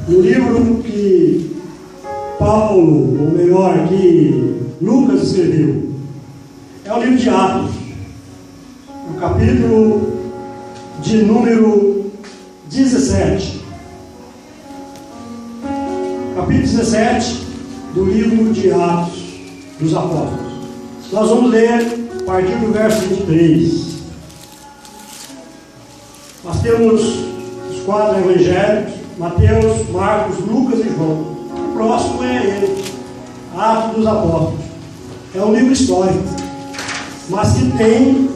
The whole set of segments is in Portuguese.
No livro que Paulo, ou melhor, que Lucas escreveu, é o livro de Atos, o capítulo de número 17. Capítulo 17 do livro de Atos dos Apóstolos. Nós vamos ler a partir do verso 23. Nós temos os 4 evangelhos: Mateus, Marcos, Lucas e João. O próximo é ele, Atos dos Apóstolos. É um livro histórico, mas que tem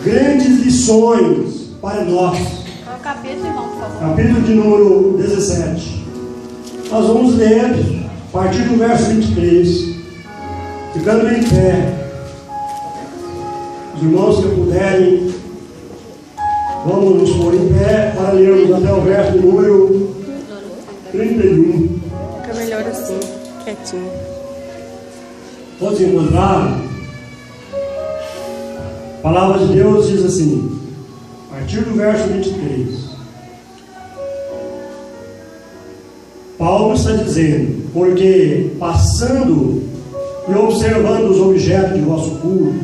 grandes lições para nós. Qual é o capítulo, irmão, por favor? Capítulo de número 17. Nós vamos ler a partir do verso 23, ficando em pé. Os irmãos que puderem, vamos nos pôr em pé para lermos até o verso de número 31. Fica melhor assim, quietinho. Todos encontraram? A palavra de Deus diz assim, a partir do verso 23. Paulo está dizendo: porque passando e observando os objetos de vosso culto,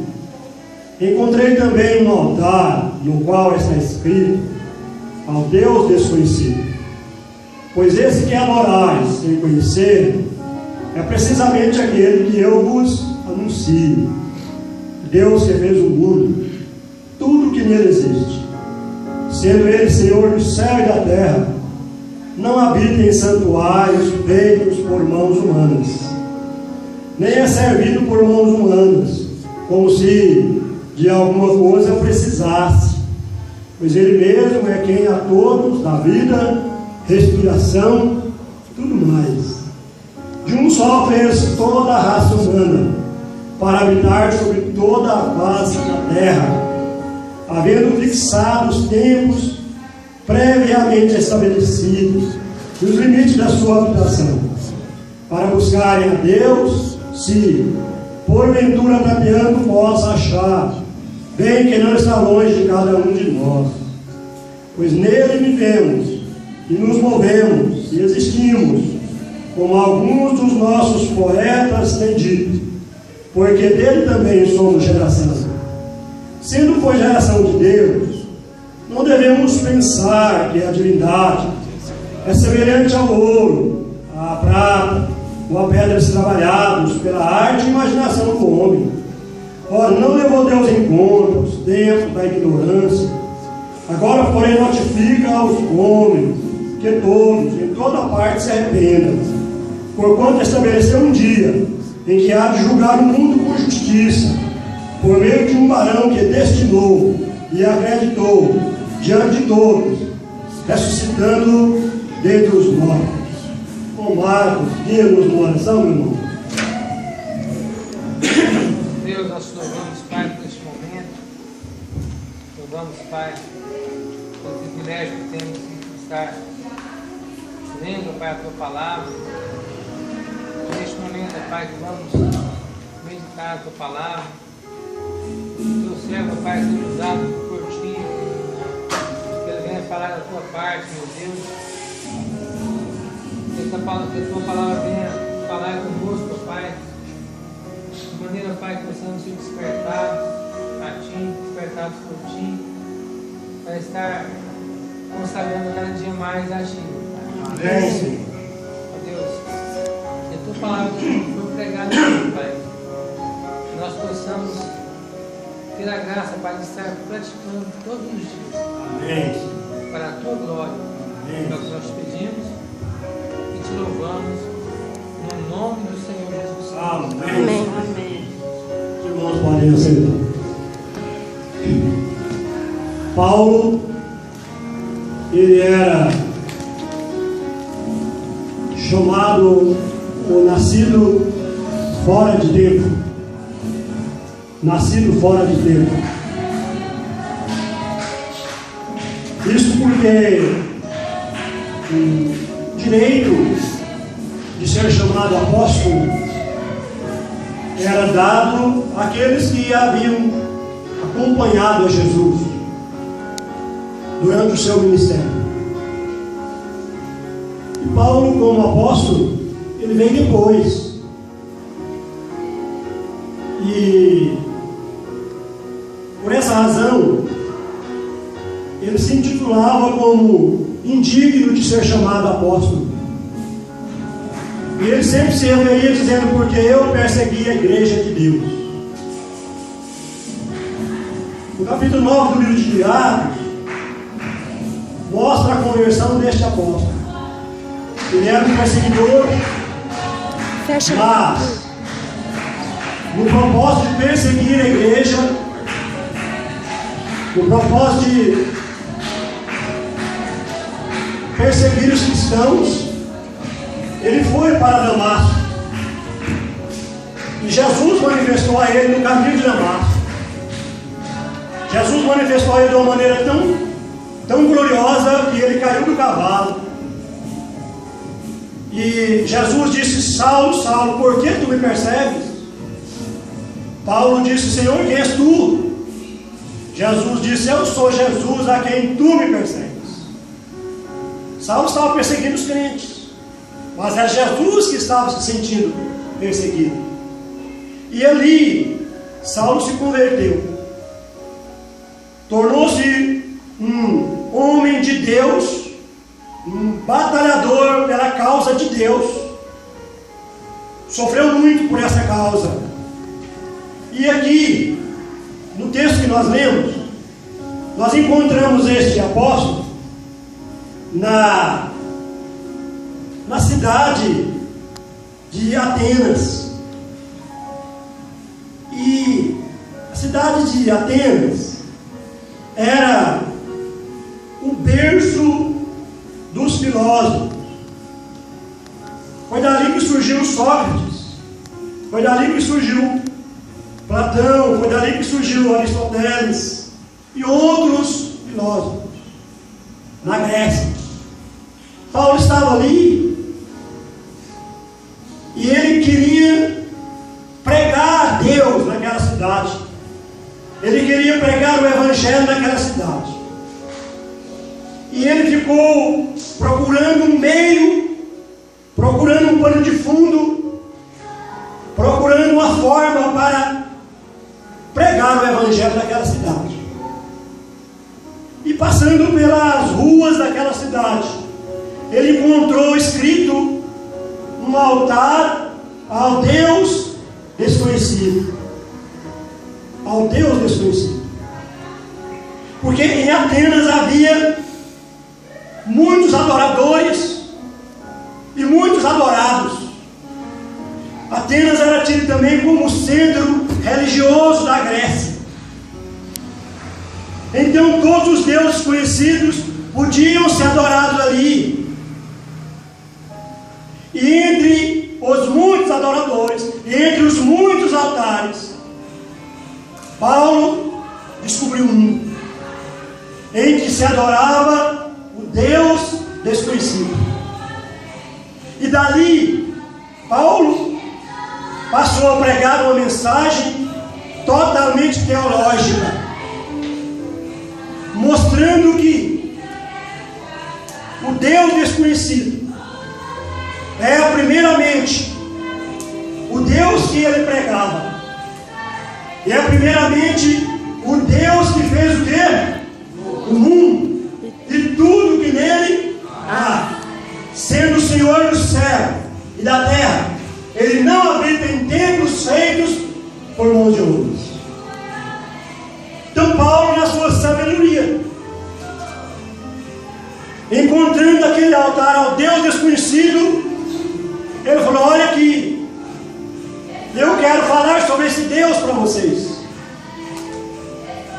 encontrei também um altar no qual está escrito: ao Deus desconhecido. Pois esse que adorais sem conhecer é precisamente aquele que eu vos anuncio. Deus que fez o mundo, tudo que nele existe, sendo ele Senhor do céu e da terra, não habita em santuários feitos por mãos humanas, nem é servido por mãos humanas, como se de alguma coisa precisasse, pois ele mesmo é quem a todos dá vida, respiração, tudo mais. De um só fez toda a raça humana, para habitar sobre toda a face da terra, havendo fixado os tempos previamente estabelecidos e os limites da sua habitação, para buscarem a Deus, se porventura tateando possa achar, bem que não está longe de cada um de nós, pois nele vivemos e nos movemos e existimos, como alguns dos nossos poetas têm dito, porque dele também somos geração. Sendo pois geração de Deus, não devemos pensar que a divindade é semelhante ao ouro, à prata ou a pedras trabalhados pela arte e imaginação do homem. Ora, não levou Deus em conta os tempos da ignorância. Agora, porém, notifica aos homens que todos, em toda parte, se arrependam, porquanto estabeleceu um dia em que há de julgar o mundo com justiça, por meio de um varão que destinou e acreditou diante de todos, ressuscitando dentre os mortos. Ô Marcos, guia-nos numa oração, meu irmão. Deus, nós te louvamos, Pai, por este momento. Louvamos, Pai, pelo privilégio que temos de estar lendo, Pai, a Tua Palavra. Neste momento, Pai, que vamos meditar a Tua Palavra. O Teu servo, Pai, seja usado por Ti, que Ele venha falar da Tua parte, meu Deus. Que a Tua Palavra venha falar conosco, Pai, de maneira, Pai, que possamos ser despertados a Ti, despertados por Ti, para estar consagrando cada dia mais a Ti. Amém. Ó Deus, que a Tua Palavra foi pregada aqui, Pai, que nós possamos ter a graça, Pai, de estar praticando todos os dias. Amém. Para a Tua glória. Amém. É o que nós te pedimos e te louvamos no nome do Senhor Jesus. Amém. Amém. Os irmãos podem aceitar. Paulo, ele era chamado ou nascido fora de tempo. Nascido fora de tempo. Isso porque o direito de ser chamado apóstolo era dado àqueles que haviam acompanhado a Jesus durante o seu ministério. E Paulo, como apóstolo, ele vem depois. E por essa razão, ele se intitulava como indigno de ser chamado apóstolo. E ele sempre se referia dizendo: porque eu persegui a igreja de Deus. No capítulo 9 do livro de Atos, mostra a conversão deste apóstolo. Ele era um perseguidor, mas no propósito de perseguir a igreja, no propósito de perseguir os cristãos, ele foi para Damasco. E Jesus manifestou a ele no caminho de Damasco. Jesus manifestou a ele de uma maneira tão gloriosa que ele caiu do cavalo. E Jesus disse: Saulo, Saulo, por que tu me persegues? Paulo disse: Senhor, quem és tu? Jesus disse: eu sou Jesus a quem tu me persegues. Saulo estava perseguindo os crentes, mas é Jesus que estava se sentindo perseguido. E ali, Saulo se converteu, tornou-se um homem de Deus, um batalhador pela causa de Deus, sofreu muito por essa causa. E aqui, no texto que nós lemos, nós encontramos este apóstolo na cidade de Atenas. E a cidade de Atenas era o berço dos filósofos. Foi dali que surgiu Sócrates, foi dali que surgiu Platão, foi dali que surgiu Aristóteles e outros filósofos na Grécia. Paulo estava ali e ele queria pregar a Deus naquela cidade. Ele queria pregar o Evangelho naquela cidade. E ele ficou procurando um meio, procurando um pano de fundo, procurando uma forma para pregar o Evangelho naquela cidade. E passando pelas ruas daquela cidade, ele encontrou escrito um altar ao Deus desconhecido. Ao Deus desconhecido. Porque em Atenas havia muitos adoradores e muitos adorados. Atenas era tido também como centro religioso da Grécia. Então todos os deuses conhecidos podiam ser adorados ali. E entre os muitos adoradores, e entre os muitos altares, Paulo descobriu um em que se adorava o Deus desconhecido. E dali, Paulo passou a pregar uma mensagem totalmente teológica, mostrando que o Deus desconhecido é primeiramente o Deus que ele pregava, e é primeiramente o Deus que fez o quê? O mundo e tudo que nele há, sendo o Senhor do céu e da terra. Ele não habita em templos feitos por mãos de homens. Então Paulo, na sua sabedoria, encontrando aquele altar ao Deus desconhecido, ele falou: olha aqui, eu quero falar sobre esse Deus para vocês.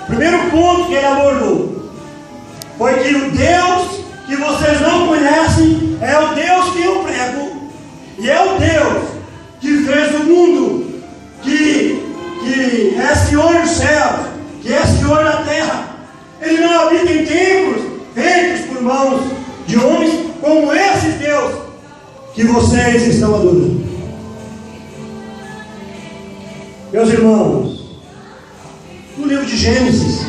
O primeiro ponto que ele abordou foi que o Deus que vocês não conhecem é o Deus que eu prego, e é o Deus que fez o mundo, que é Senhor dos céus, que é Senhor da terra. Ele não habita em templos feitos por mãos de homens, como esse Deus que vocês estão adorando. Meus irmãos, no livro de Gênesis,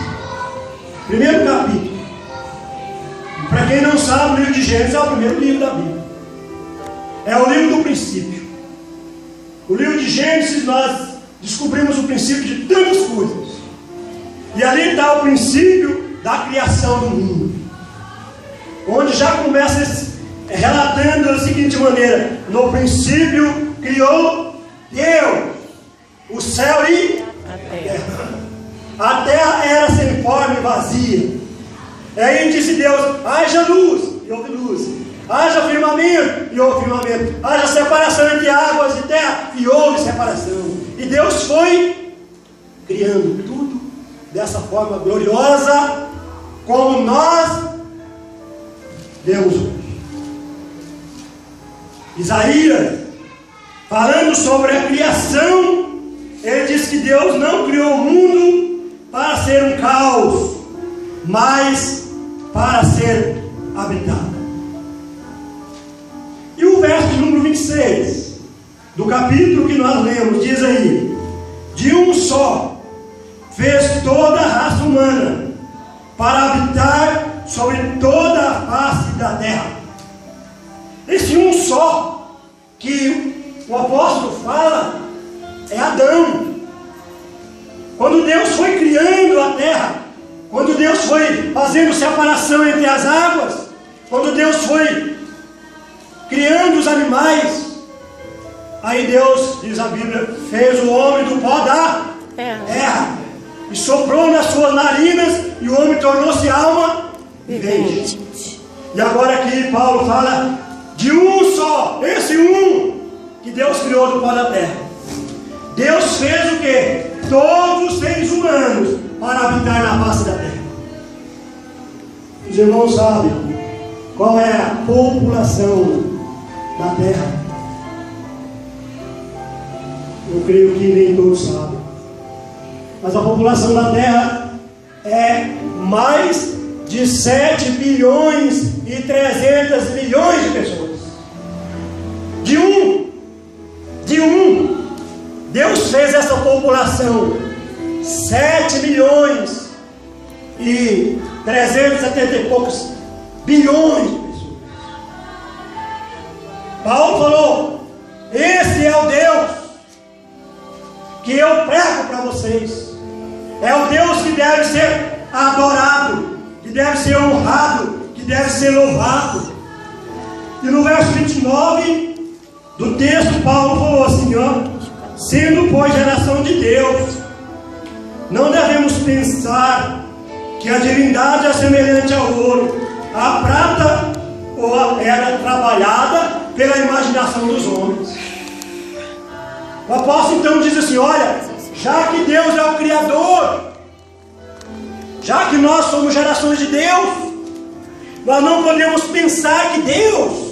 primeiro capítulo, para quem não sabe, o livro de Gênesis é o primeiro livro da Bíblia. é o livro do princípio. O livro de Gênesis, nós descobrimos o princípio de tantas coisas. E ali está o princípio da criação do mundo, onde já começa relatando da seguinte maneira: no princípio criou Deus o céu e a terra. A terra era sem forma e vazia. E aí disse Deus: haja luz, e houve luz. Haja firmamento, e houve firmamento. Haja separação entre águas e terra, e houve separação. E Deus foi criando tudo dessa forma gloriosa, como nós vemos hoje. Isaías, falando sobre a criação, ele diz que Deus não criou o mundo para ser um caos, mas para ser habitado. E o verso de número 26 do capítulo que nós lemos diz aí: de um só fez toda a raça humana para habitar sobre toda a face da terra. Esse um só que o apóstolo fala é Adão. Quando Deus foi criando a terra, quando Deus foi fazendo separação entre as águas, quando Deus foi criando os animais, aí Deus, diz a Bíblia, fez o homem do pó da terra e soprou nas suas narinas, e o homem tornou-se alma vivente. E agora aqui Paulo fala de um só, esse um que Deus criou do pó da terra. Deus fez o que? Todos os seres humanos para habitar na face da terra. Os irmãos sabem qual é a população da terra? Eu creio que nem todos sabem, mas a população da terra é mais de 7 bilhões e 300 milhões de pessoas. De um, Deus fez essa população 7 milhões e 370 e poucos bilhões de pessoas. Paulo falou: esse é o Deus que eu prego para vocês. É o Deus que deve ser adorado, que deve ser honrado, que deve ser louvado. E no verso 29 do texto, Paulo falou assim: ó, sendo pois geração de Deus, não devemos pensar que a divindade é semelhante ao ouro, à prata ou à pedra trabalhada pela imaginação dos homens. O apóstolo então diz assim: olha, já que Deus é o Criador, já que nós somos gerações de Deus, nós não podemos pensar que Deus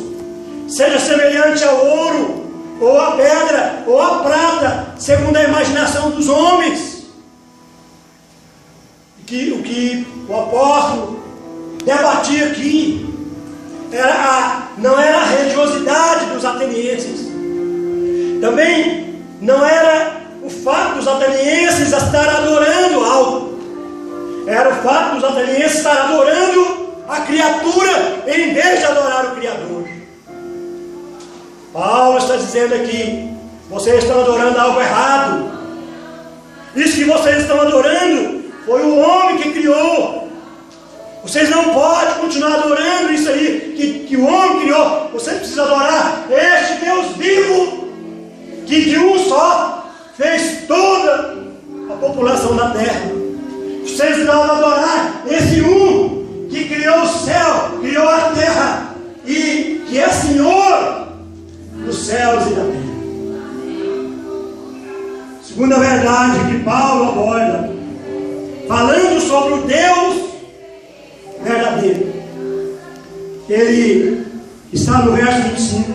seja semelhante ao ouro, ou à pedra, ou à prata, segundo a imaginação dos homens. O que o apóstolo debatia aqui não era a religiosidade dos atenienses, também não era o fato dos atenienses estar adorando algo, era o fato dos atenienses estar adorando a criatura em vez de adorar o Criador. Paulo está dizendo aqui: vocês estão adorando algo errado. Isso que vocês estão adorando foi o homem que criou. Vocês não podem continuar adorando isso aí que o homem criou. Você precisa adorar este Deus vivo, que de um só fez toda a população da terra. Vocês devem adorar esse um que criou o céu, criou a terra, e que é Senhor dos céus e da terra. Segunda verdade que Paulo aborda, falando sobre o Deus verdadeiro, ele está no verso 25,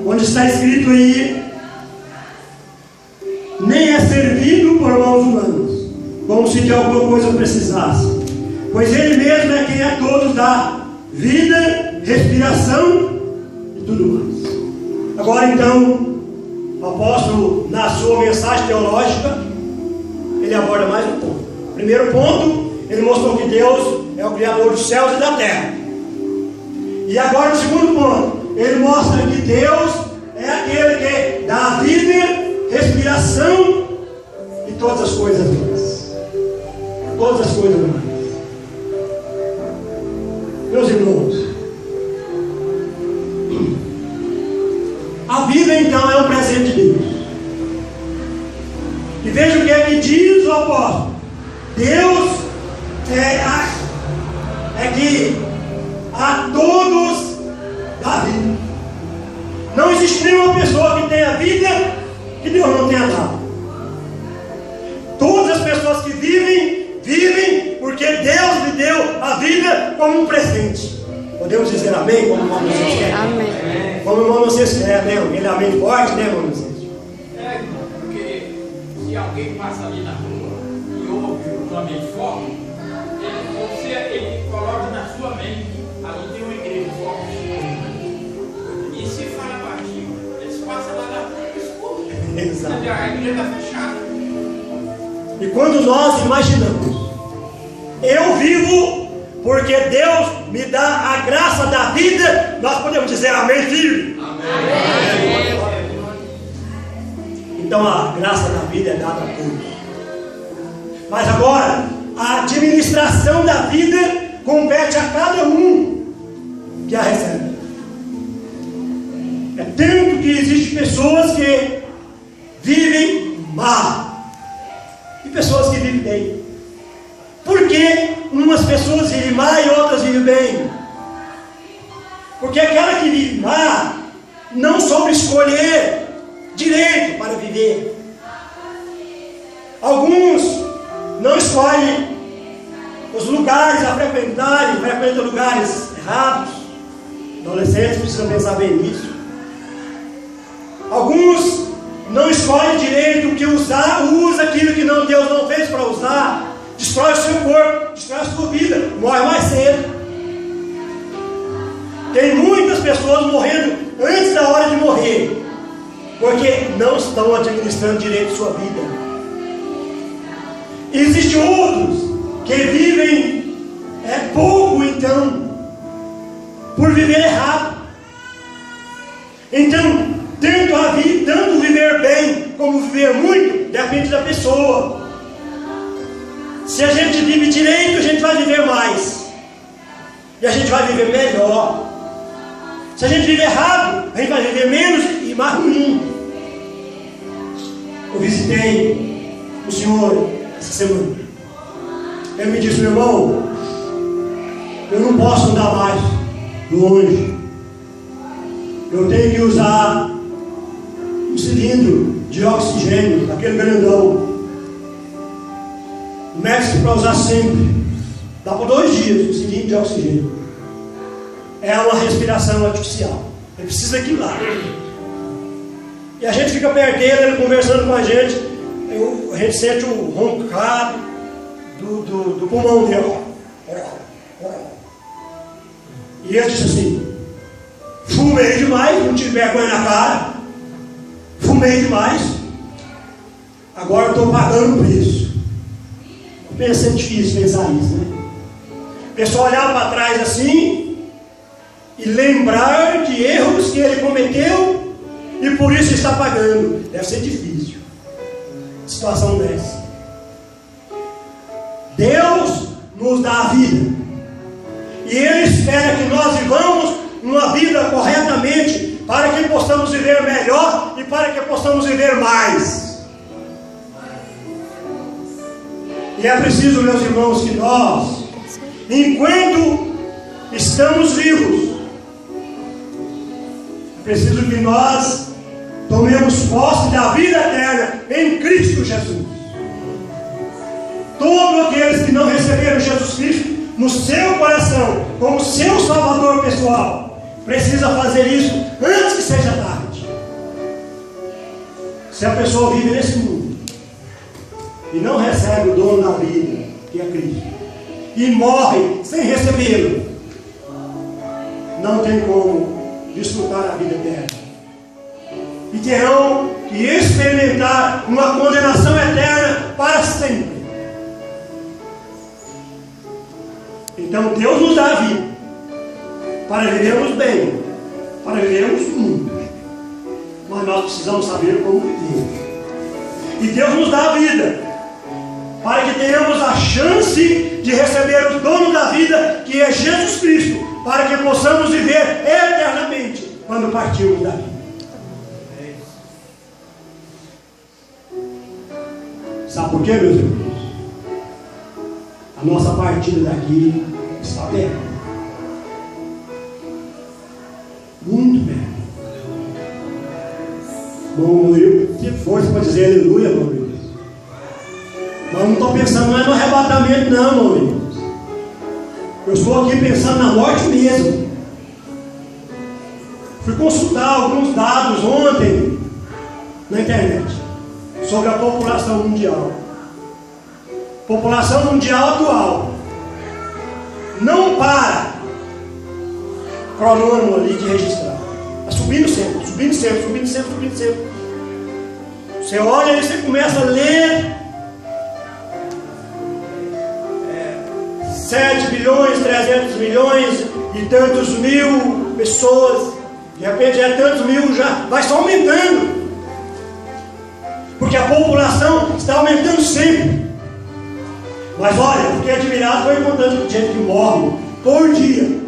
onde está escrito aí: nem é servido por mãos humanas, como se de alguma coisa precisasse, pois ele mesmo é quem a todos dá vida, respiração e tudo mais. Agora então, o apóstolo, na sua mensagem teológica, ele aborda mais um ponto. Primeiro ponto, ele mostrou que Deus é o Criador dos céus e da terra. E agora o segundo ponto, ele mostra que Deus é aquele que dá a vida, respiração e todas as coisas mais. Todas as coisas mais. Meus irmãos, a vida então é um presente de Deus. E veja o que é que diz o apóstolo. Deus é que a todos dá vida. Não existe nenhuma pessoa que tenha vida que Deus não tenha dado. Todas as pessoas que vivem porque Deus lhe deu a vida como um presente. Podemos dizer amém? Como o irmão vocês querem? Amém. Como o irmão vocês querem, né? Ele amém forte, né, irmão vocês? Porque se alguém passa ali na rua e ouve o ambiente forte, ele coloca na sua mente, ali tem uma igreja forte. E se fala baixinho, eles passam lá na rua e escutam. Exato. A igreja está fechada. E quando nós imaginamos, eu vivo porque Deus me dá a graça da vida, nós podemos dizer amém, filho? Amém. Então a graça da vida é dada a todos. Mas agora, a administração da vida compete a cada um que a recebe. É tanto que existem pessoas que vivem mal e pessoas que vivem bem. Por que umas pessoas vivem mal e outras vivem bem? Porque aquela que vive mal não soube escolher direito para viver. Alguns não escolhem os lugares a frequentarem, frequentam lugares errados. Adolescentes precisam pensar bem nisso. Alguns não escolhem direito o que usar, usa aquilo que Deus não fez para usar. Destrói o seu corpo, destrói a sua vida, morre mais cedo. Tem muitas pessoas morrendo antes da hora de morrer, porque não estão administrando direito a sua vida. Existem outros que vivem pouco, então, por viver errado. Então, tanto viver bem como viver muito, depende da pessoa. Se a gente vive direito, a gente vai viver mais. E a gente vai viver melhor. Se a gente vive errado, a gente vai viver menos e mais ruim. Eu visitei o senhor essa semana. Ele me disse, meu irmão, eu não posso andar mais longe. Eu tenho que usar um cilindro de oxigênio, aquele grandão. O médico para usar sempre. Dá por 2 dias o cilindro de oxigênio. É uma respiração artificial. Ele precisa daquilo lá. E a gente fica perto dele, ele conversando com a gente. A gente sente o roncar do pulmão dele. E ele disse assim: fumei demais, não tive vergonha na cara. Fumei demais. Agora estou pagando o preço. Pensa, é difícil pensar isso, né? O pessoal olhar para trás assim e lembrar de erros que ele cometeu e por isso está pagando. Deve ser difícil. Situação dessa. Deus nos dá a vida e Ele espera que nós vivamos uma vida corretamente para que possamos viver melhor e para que possamos viver mais. E é preciso, meus irmãos, que nós, enquanto estamos vivos, é preciso que nós tomemos posse da vida eterna em Cristo Jesus. Todos aqueles que não receberam Jesus Cristo no seu coração, como seu Salvador pessoal, precisa fazer isso antes que seja tarde. Se a pessoa vive nesse mundo e não recebe o dono da vida, que é Cristo, e morre sem recebê-lo, não tem como desfrutar a vida eterna. E terão que experimentar uma condenação eterna para sempre. Então Deus nos dá a vida para vivermos bem, para nós precisamos saber como viver. E Deus nos dá a vida, para que tenhamos a chance de receber o dono da vida, que é Jesus Cristo, para que possamos viver eternamente quando partirmos da vida. Sabe por quê, meus irmãos? A nossa partida daqui está perto. Muito perto. Bom, eu tive força para dizer aleluia, meu Deus. Mas não estou pensando mais no arrebatamento, não, meu Deus. Eu estou aqui pensando na morte mesmo. Fui consultar alguns dados ontem na internet sobre a população mundial. População mundial atual não para cronômetro ali de registrar. Está subindo sempre, subindo sempre, subindo sempre, subindo sempre. Você olha e você começa a ler 7 bilhões, 300 milhões e tantos mil pessoas. De repente é tantos mil, já vai só aumentando. Porque a população está aumentando sempre. Mas olha, eu fiquei admirado, foi contando de gente que morre por dia.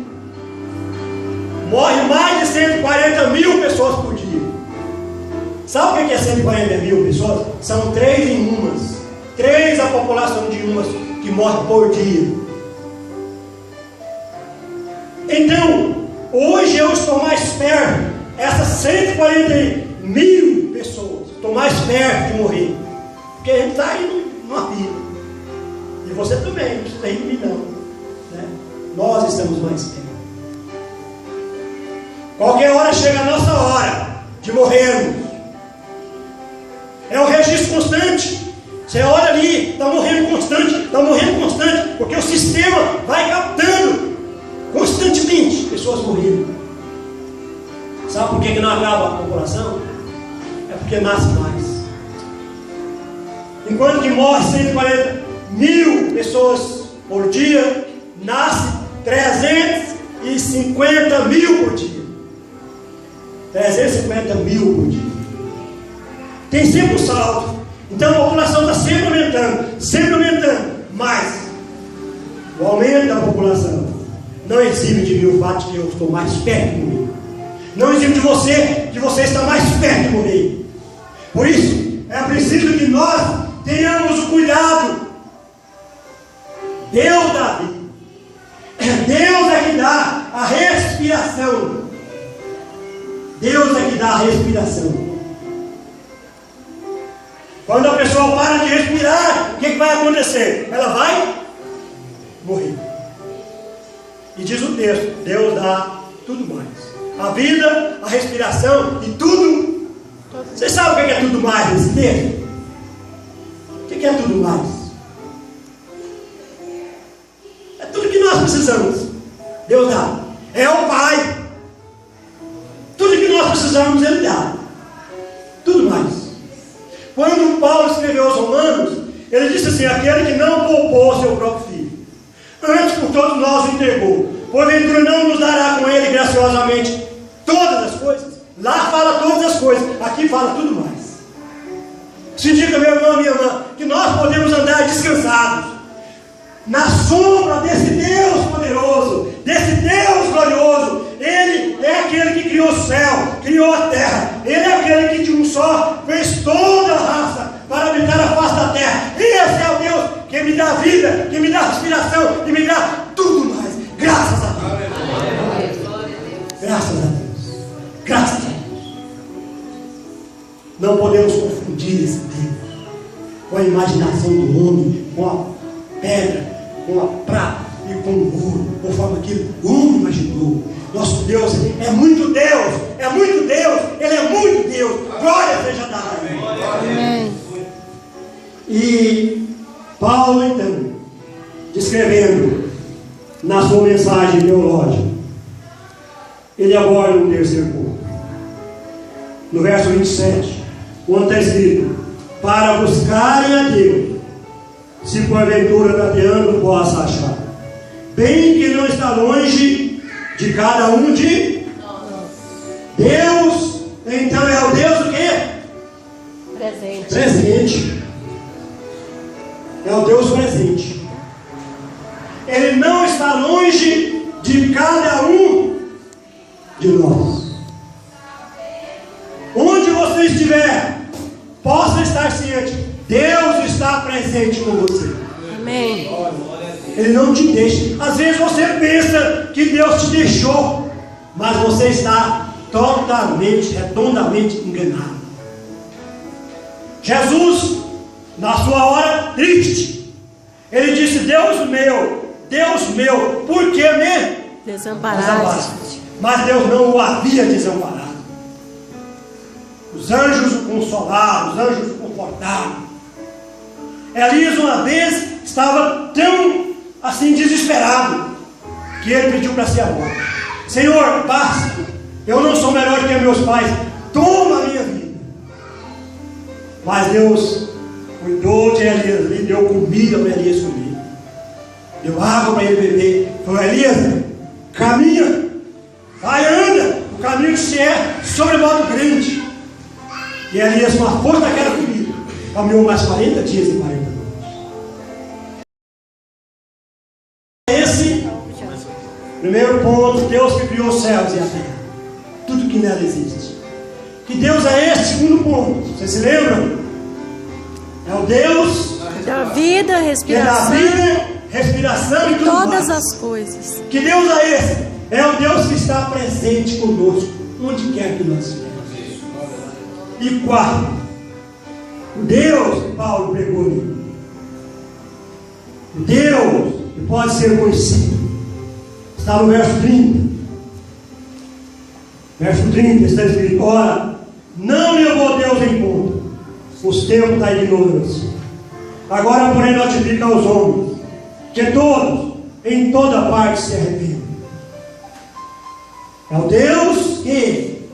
Morre mais de 140 mil pessoas por dia. Sabe o que é 140 mil pessoas? São 3 em umas. 3 a população de umas que morre por dia. Então, hoje eu estou mais perto. Essas 140 mil pessoas, estou mais perto de morrer. Porque a gente está indo numa vida. E você também, não precisa ir de mim não. Né? Nós estamos mais perto. Qualquer hora chega a nossa hora de morrermos. É um registro constante. Você olha ali, está morrendo constante, porque o sistema vai captando constantemente pessoas morrendo. Sabe por que não acaba a população? É porque nasce mais. Enquanto que morre 140 mil pessoas por dia, nasce 350 mil por dia. 350 mil por dia. Tem sempre um salto. Então a população está sempre aumentando. Mas o aumento da população não exime de mim o fato de que eu estou mais perto de morrer. Não exime de você que você está mais perto de morrer. Por isso, é preciso que nós tenhamos o cuidado. Deus dá vida. Deus é que dá a respiração. Deus é que dá a respiração. Quando a pessoa para de respirar, o que vai acontecer? Ela vai morrer. E diz o texto, Deus dá tudo mais. A vida, a respiração e tudo. Você sabe o que é tudo mais nesse texto? O que é tudo mais? É tudo que nós precisamos. Deus dá. É o Pai. Tudo que nós precisamos, Ele dá. Tudo mais. Quando Paulo escreveu aos Romanos, ele disse assim: aquele que não poupou seu próprio filho, antes por todos nós o entregou, porventura não nos dará com ele graciosamente todas as coisas? Lá fala todas as coisas, aqui fala tudo mais. Significa, meu irmão e minha irmã, que nós podemos andar descansados na sombra desse Deus poderoso, desse Deus glorioso. Ele é aquele que criou o céu, criou a terra. Ele é aquele que de um só fez toda a raça para habitar a face da terra. Esse é o Deus que me dá vida, que me dá respiração, que me dá tudo mais. Graças a Deus. Graças a Deus. Graças a Deus. Não podemos confundir esse Deus com a imaginação do homem, com a pedra, com a prata e com o ouro, conforme aquilo o homem imaginou. Nosso Deus é muito Deus, Ele é muito Deus. Glória seja dada. Amém. E Paulo, então, descrevendo na sua mensagem teológica, ele aborda um terceiro ponto. No verso 27, onde está escrito: para buscarem a Deus, se porventura tateando possa achar, bem que não está longe de cada um de nós. Deus, então é o Deus o quê? presente. É o Deus presente. Ele não está longe de cada um de nós. Onde você estiver, possa estar ciente, Deus está presente com você. Amém. Ele não te deixa. Às vezes você pensa que Deus te deixou, mas você está totalmente, redondamente enganado. Jesus, na sua hora triste, ele disse: Deus meu, por que me Desamparaste? Mas Deus não o havia desamparado. Os anjos o consolaram, os anjos o confortaram. Elias uma vez estava tão assim desesperado que ele pediu para si a morte. Senhor, basta, eu não sou melhor que meus pais, toma a minha vida. Mas Deus cuidou de Elias, lhe deu comida para Elias comer, deu água para ele beber. Falou: Elias, caminha, vai, anda, o caminho que se é sobremodo grande. E Elias, com a força daquela comida, caminhou mais 40 dias e 40 noites. Esse primeiro ponto: Deus que criou os céus e a terra, tudo que nela existe. Que Deus é esse segundo ponto? Vocês se lembram? É o Deus Da vida, que é da respiração, vida, respiração e tudo todas mais. as coisas. Que Deus é esse? É o Deus que está presente conosco, onde quer que nós estivermos. E quarto, o Deus que Paulo pregou, o Deus que pode ser conhecido, está no verso 30. Verso 30 está escrito: ora, não levou Deus em conta os tempos da ignorância. Agora, porém, notifica aos homens que todos, em toda parte, se arrependem. É o Deus que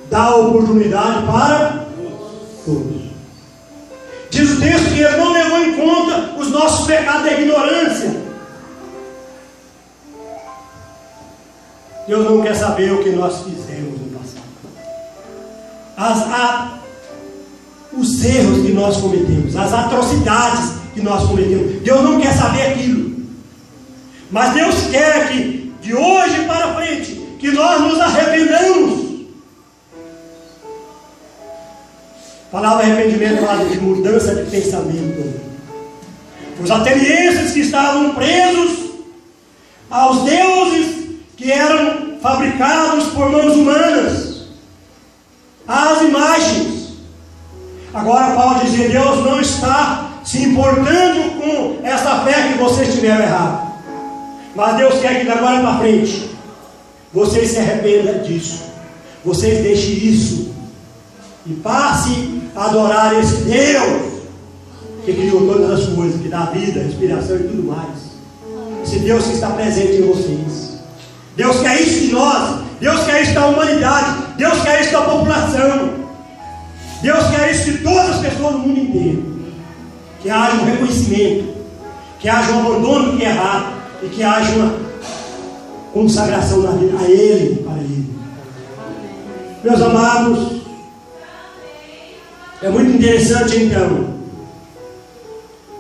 dá oportunidade para todos. Diz o texto que ele não levou em conta os nossos pecados da ignorância. Deus não quer saber o que nós fizemos no passado. Os erros que nós cometemos, as atrocidades que nós cometemos. Deus não quer saber aquilo. Mas Deus quer que, de hoje para frente, que nós nos arrependamos. A palavra arrependimento fala de mudança de pensamento. Os atenienses que estavam presos aos deuses que eram fabricados por mãos humanas, às imagens. Agora Paulo dizia: Deus não está se importando com essa fé que vocês tiveram errado, mas Deus quer que de agora para frente vocês se arrependam disso, vocês deixem isso e passe a adorar esse Deus que criou todas as coisas, que dá vida, respiração e tudo mais. Esse Deus que está presente em vocês. Deus quer isso de nós. Deus quer isso da humanidade. Deus quer isso da população. Deus quer isso de todas as pessoas do mundo inteiro. Que haja um reconhecimento, que haja um abandono do que é errado, e que haja uma consagração da vida a Ele, para Ele. Meus amados, é muito interessante então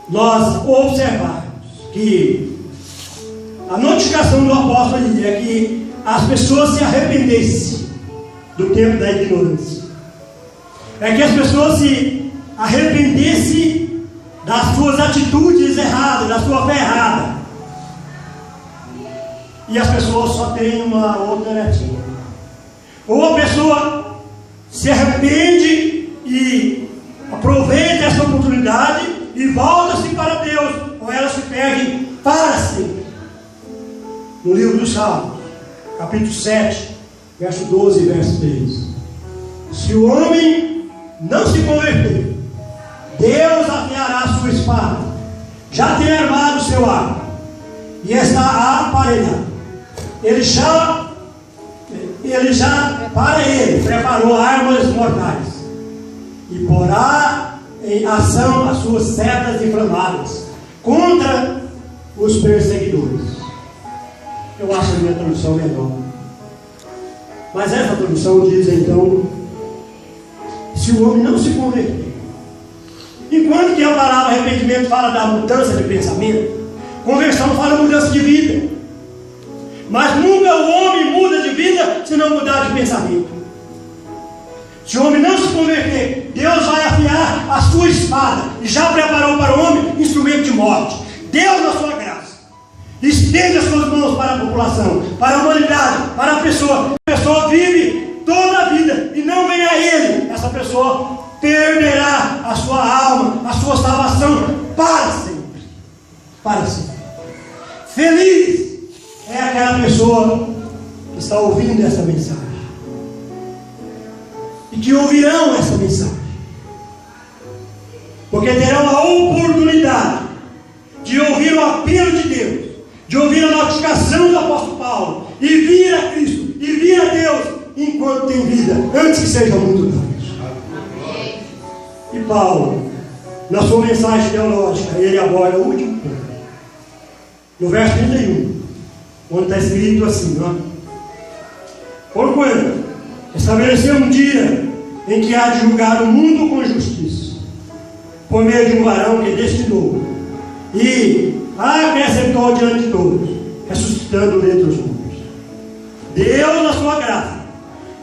nós observarmos que a notificação do apóstolo é que as pessoas se arrependessem do tempo da ignorância. É que as pessoas se arrependessem das suas atitudes erradas, da sua fé errada. E as pessoas só têm uma alternativa: ou a pessoa se arrepende e aproveita essa oportunidade e volta-se para Deus, ou ela se perde para sempre. No livro dos Salmos, capítulo 7, verso 12 e verso 13: se o homem não se converter, Deus afiará a sua espada, já tem armado o seu arco e está aparelhado. Ele já para ele preparou armas mortais e porá em ação as suas setas inflamadas contra os perseguidores. Eu acho a minha tradução melhor, mas essa tradução diz então: se se o homem não se converter. Enquanto que a palavra arrependimento fala da mudança de pensamento, conversão fala da mudança de vida. Mas nunca o homem muda de vida se não mudar de pensamento. Se o homem não se converter, Deus vai afiar a sua espada e já preparou para o homem instrumento de morte. Deus, na sua graça, estende as suas mãos para a população, para a humanidade, para a pessoa. A pessoa vive toda a vida e não vem a Ele. Essa pessoa perderá a sua alma, a sua salvação para sempre. Para sempre. Feliz é aquela pessoa que está ouvindo essa mensagem e que ouvirão essa mensagem, porque terão a oportunidade de ouvir o apelo de Deus, de ouvir a notificação do apóstolo Paulo e vir a Cristo e vir a Deus enquanto tem vida, antes que sejam muito tarde. E Paulo, na sua mensagem teológica, ele aborda o último ponto, no verso 31, onde está escrito assim, ó: porquanto estabeleceu um dia em que há de julgar o mundo com justiça, por meio de um varão que destinou e acrescentou diante de todos, ressuscitando dentre os mortos. Deus, na sua graça,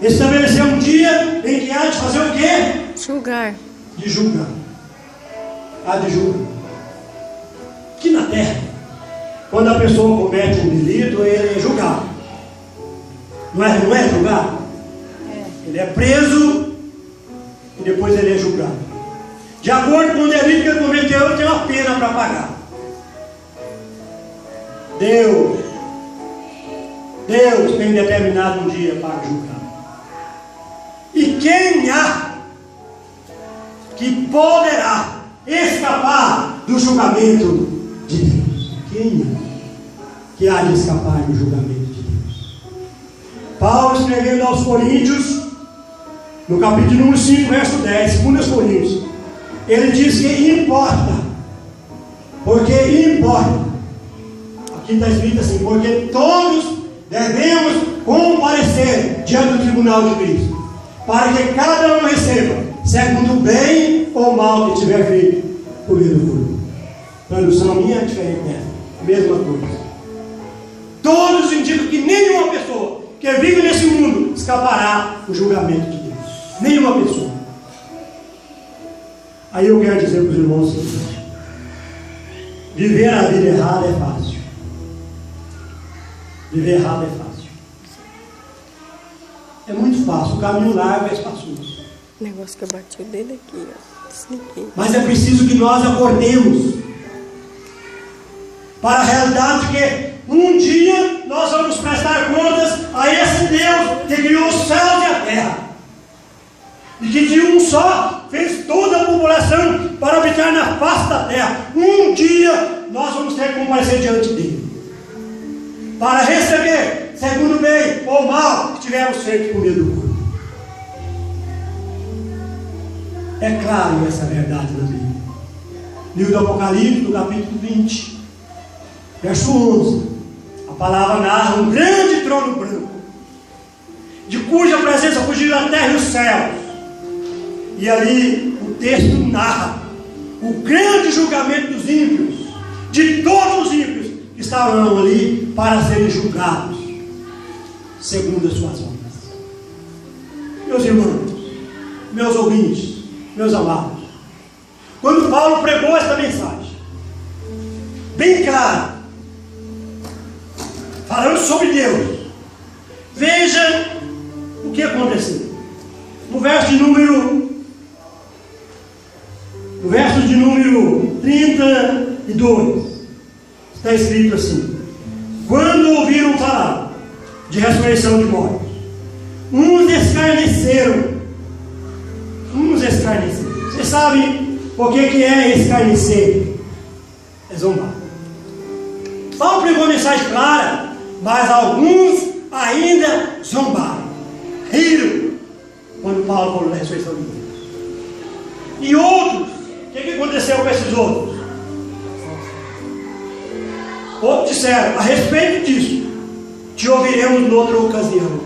estabeleceu um dia em que há de fazer o quê? Julgar. De julgar. Há de julgar. Que na terra, quando a pessoa comete um delito, ele é julgado. Não é julgado? Ele é preso e depois ele é julgado. De acordo com o delito que ele cometeu, ele tem uma pena para pagar. Deus tem determinado um dia para julgar. E quem há que poderá escapar do julgamento de Deus? Quem que há de escapar do julgamento de Deus? Paulo, escrevendo aos Coríntios, no capítulo número 5, verso 10, 2 Coríntios, ele diz que importa, porque importa. Aqui está escrito assim: porque todos devemos comparecer diante do tribunal de Cristo, para que cada um receba, segundo o bem ou mal que tiver feito por meio do corpo. Tradução minha é diferente dessa, mesma coisa. Todos indicam que nenhuma pessoa que vive nesse mundo escapará do julgamento de Deus. Nenhuma pessoa. Aí eu quero dizer para os irmãos o seguinte: viver a vida errada é fácil. Viver errado é fácil. É muito fácil. O caminho largo é espaçoso. O negócio que eu bati o dedo aqui, ó. Desliguei. Mas é preciso que nós acordemos para a realidade de que um dia nós vamos prestar contas a esse Deus que criou os céus e a terra, e que de um só fez toda a população para habitar na face da terra. Um dia nós vamos ter que comparecer diante dele, para receber, segundo o bem ou mal que tivermos feito por meio do corpo. É claro essa verdade na Bíblia. Livro do Apocalipse, no capítulo 20, verso 11. A palavra narra um grande trono branco, de cuja presença fugiram a terra e os céus. E ali o texto narra o grande julgamento dos ímpios, de todos os ímpios que estavam ali para serem julgados segundo as suas obras. Meus irmãos, meus ouvintes, meus amados, quando Paulo pregou esta mensagem, bem claro, falando sobre Deus, veja o que aconteceu. No verso de número 32, está escrito assim: quando ouviram falar de ressurreição de mortos, uns escarneceram. Vocês sabem o que é escarnecer? É zombar. Paulo pregou a mensagem clara, mas alguns ainda zombaram, riram quando Paulo falou da ressurreição de mortos. E outros, o que aconteceu com esses outros? Outros disseram: a respeito disso, te ouviremos noutra ocasião.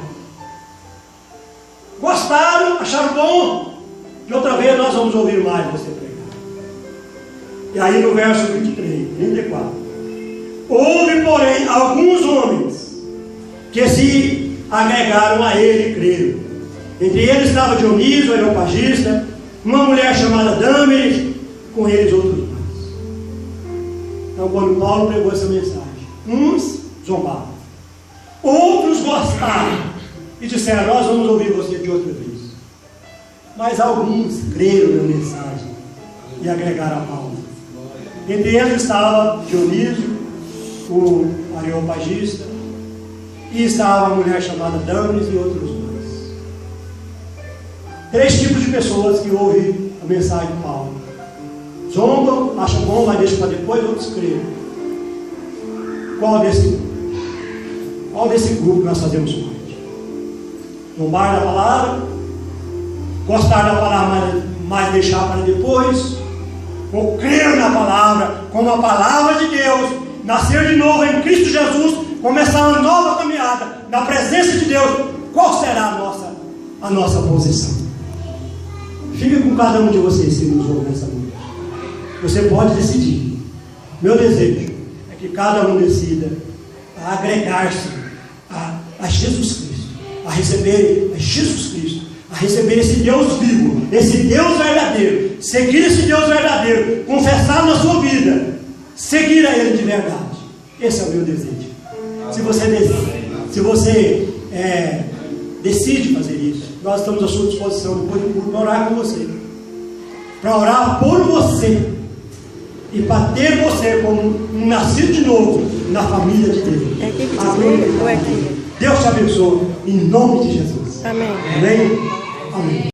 Gostaram, acharam bom, E outra vez nós vamos ouvir mais você pregar. E aí no verso 23, 34. Houve, porém, alguns homens que se agregaram a ele e creram. Entre eles estava Dionísio, o Areopagista, uma mulher chamada Dâmeris, com eles outros mais. Então, quando Paulo pregou essa mensagem, uns zombaram, outros gostaram e disseram: nós vamos ouvir você de outra vez. Mas alguns creram na mensagem e agregaram a Paulo. Entre eles estava Dionísio, o Areopagista, e estava a mulher chamada Dâmeris e outros mais. 3 tipos de pessoas que ouvem a mensagem de Paulo: zombam, acham bom, mas deixam para depois, outros creem. Qual desse grupo nós fazemos parte? Zombar da palavra, gostar da palavra, mas deixar para depois, ou crer na palavra, como a palavra de Deus, nascer de novo em Cristo Jesus, começar uma nova caminhada na presença de Deus? Qual será a nossa posição? Fique com cada um de vocês que nos ouve nessa noite. Você pode decidir. Meu desejo é que cada um decida a agregar-se a Jesus Cristo, a receber a Jesus Cristo, a receber esse Deus vivo, esse Deus verdadeiro, seguir esse Deus verdadeiro, confessar na sua vida, seguir a Ele de verdade. Esse é o meu desejo. Se você decide fazer isso, nós estamos à sua disposição depois do culto para orar com você, para orar por você e para ter você como um nascido de novo na família de Deus. É aqui que diz ou é aqui? Deus te abençoe em nome de Jesus. Amém. Amém. Amém.